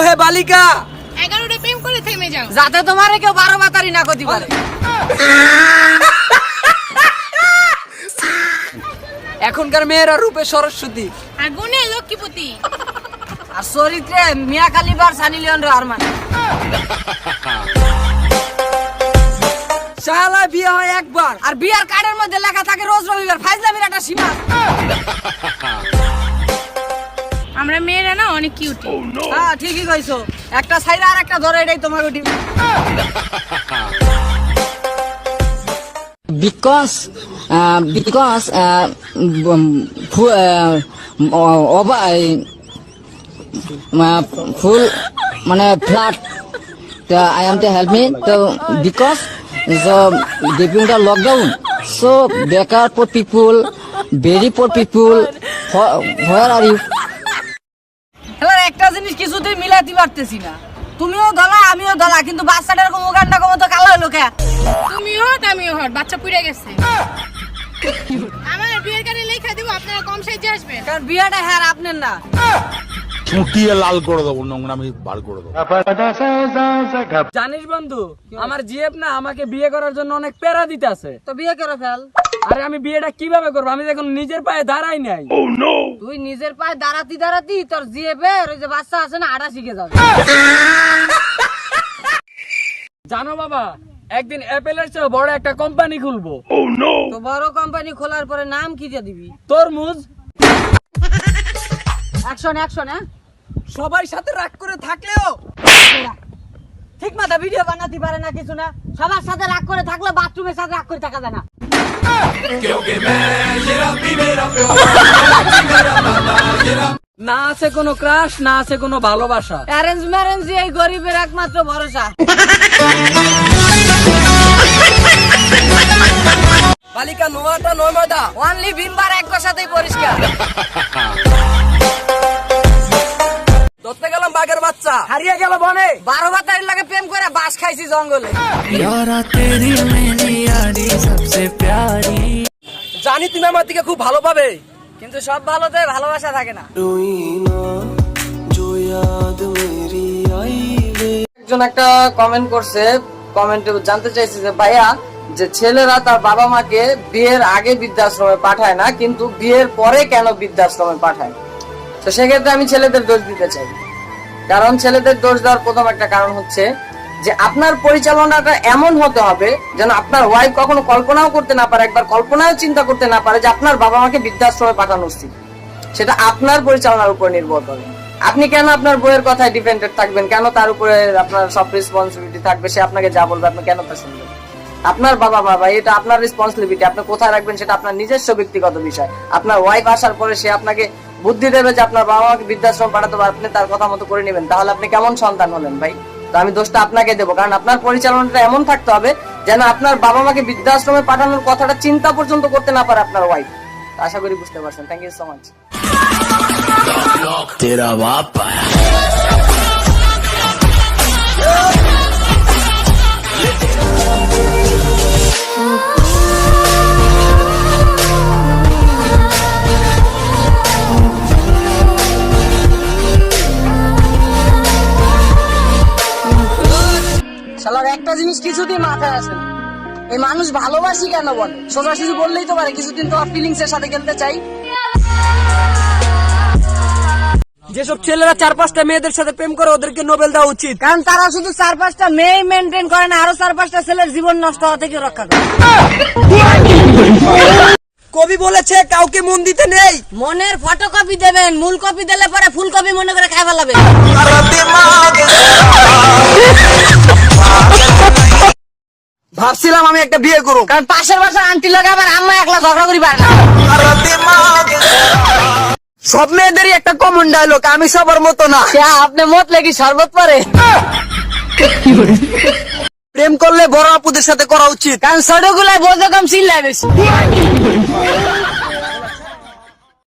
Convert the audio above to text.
হে বালিকা 11টা প্রেম করে থেমে যাও, যাতে তোমারে কেউ 12 বাতারি না করতে পারে। এখনকার মেয়েরা রূপে সরস্বতী আর গুণে লক্ষ্মীপতি, আর চরিত্রে মিয়া খালিফার সানি লিওন রে আরমান। শালা বিয়ে হয় একবার, আর বিয়ার কার্ডের মধ্যে লেখা থাকে রোজ রবিবার, ফাইজলামির একটা সীমা। আমরা মেয়েরা না অনেক কিউটি। হ্যাঁ ঠিকই কইছো, একটা ছাইরা আর একটা ধরে, এটাই তোমার ওটি। because full মানে flat I am to help me so because so during the lockdown so better poor people very poor people where are you এবার একটা জিনিস কিছুতেই মিলাতে পারতেছি না, তুমিও ধলা আমিও ধলা, কিন্তু বাচ্চাটার কম গান্ডা কম তো কালো হলো কে? তুমিও হট আমিও হট, বাচ্চা পুড়ে গেছে। আমার বিয়ের কার্ডে লেখা দেব আপনারা কম সাইজে আসবেন। কারণ বিয়াটা হ্যাঁ আপনার না। চুটিয়ে লাল করে দেবো, নোংরামি বার করে দেবো। জানিস বন্ধু, আমার জিএফ না আমাকে বিয়ে করার জন্য অনেক প্যারা দিতেছে। তো বিয়ে করে ফেল। আরে আমি বিয়েটা কিভাবে করবো, আমি এখন নিজের পায়ে দাঁড়াই নাই। তুই নিজের পায়ে দাঁড়াতি তোর জিএফের ওই যে বাচ্চা আছে না আটা শিখে যাবে। জানো বাবা, একদিন অ্যাপেলের চেয়ে বড় একটা কোম্পানি খুলবো। তো বড় কোম্পানি খোলার পরে নাম কি দিয়ে দিবি? তরমুজ। Action action. হ্যাঁ সবাই সাথে রাগ করে থাকলেও ঠিক মতো ভিডিও বানাতে পারে না, কিছু না। সবার সাথে রাগ করে থাকলে বাথরুমের সাথে রাগ করে থাকা যায় না। না আছে কোনো ক্রাশ, না আছে কোনো ভালোবাসা। অ্যারেঞ্জ ম্যারেঞ্জ এই গরিবের একমাত্র ভরসা। বালিকা নোয়াটা নর্মদা, অনলি ভিমবার এক সাথেই পরিষ্কার। ধরতে গেলাম বাঘের বাচ্চা, হারিয়ে গেল বনে। 12 বাতারির লাগে প্রেম করে বাস খাইছি জঙ্গলে। জানি তুমি আমার দিকে খুব ভালো পাবে, কিন্তু সব ভালোতে ভালোবাসা থাকে না। একজন একটা কমেন্ট করছে, কমেন্টে জানতে চাইছে যে ভাইয়া, যে ছেলেরা তার বাবা মাকে বিয়ের আগে বৃদ্ধাশ্রমে পাঠায় না, কিন্তু বিয়ের পরে কেন বৃদ্ধাশ্রমে পাঠায়? তো সেক্ষেত্রে আমি ছেলেদের দোষ দিতে চাই। কারণ ছেলেদের দোষ দেওয়ার প্রথম একটা কারণ হচ্ছে যে আপনার পরিচালনাটা এমন হতে হবে যেন আপনার ওয়াইফ কখনো কল্পনাও করতে না পারে, একবার কল্পনাও চিন্তা করতে না পারে যে আপনার বাবা মাকে বৃদ্ধাশ্রমে পাঠানো উচিত। সেটা আপনার পরিচালনার উপর নির্ভর করে। আপনি কেন আপনার বইয়ের কথায় ডিপেন্ডেন্ট থাকবেন? কেন তার উপরে আপনার সব রেসপন্সিবিলিটি থাকবে? সে আপনাকে যা বলবে আপনি কেন তা শুনবেন? আপনার বাবা মা ভাই, এটা আপনার রেসপন্সিবিলিটি। আপনি কোথায় রাখবেন সেটা আপনার নিজস্ব ব্যক্তিগত বিষয়। আপনার ওয়াইফ আসার পরে সে আপনাকে বুদ্ধি দেবে যে আপনার বাবা মাকে বৃদ্ধাশ্রম পাঠাতে হবে, আপনি তার কথা মতো করে নেবেন, তাহলে আপনি কেমন সন্তান হলেন ভাই? তো আমি দোষটা আপনাকে দেবো, কারণ আপনার পরিচালনাটা এমন থাকতে হবে যেন আপনার বাবা মাকে বৃদ্ধাশ্রমে পাঠানোর কথাটা চিন্তা পর্যন্ত করতে না পারে আপনার ওয়াইফ। আশা করি বুঝতে পারছেন। Thank you so much. তেরা বাপ শালার একটা জিনিস কিছুদিন মাথায় আসে না, এই মানুষ ভালোবাসি কেন বলে? সোজাসুজি বললেই তো পারে কিছুদিন তো ফিলিংস এর সাথে খেলতে চাই। যেসব ছেলেরা 4-5টা মেয়েদের সাথে প্রেম করে ওদেরকে নোবেল দেওয়া উচিত, কারণ তারা শুধু 4-5টা মেয়ে মেনটেন করে না, আরো 4-5টা ছেলের জীবন নষ্ট হওয়া থেকে রক্ষা করে। কবি বলেছে কাউকে মন দিতে নেই, মনের ফটোকপি দেবেন, মূল কপি দিলে পরে ফুলকপি মনে করে খাই ফেলাবে। ভাবছিলাম আমি একটা বিয়ে করব, কারণ পাশের বাসার আন্টি লাগে আবার আম্মা একলা ঝগড়া করি পারে না। সব মেয়েদেরই একটা কমন ডায়লগ, আমি সবার মতো না। আপনি মত লেগে শরবত পরে প্রেম করলে বড় আপুদের সাথে করা উচিত, কারণ ছোট গুলায় বোঝা কম চিল্লায় বেশি।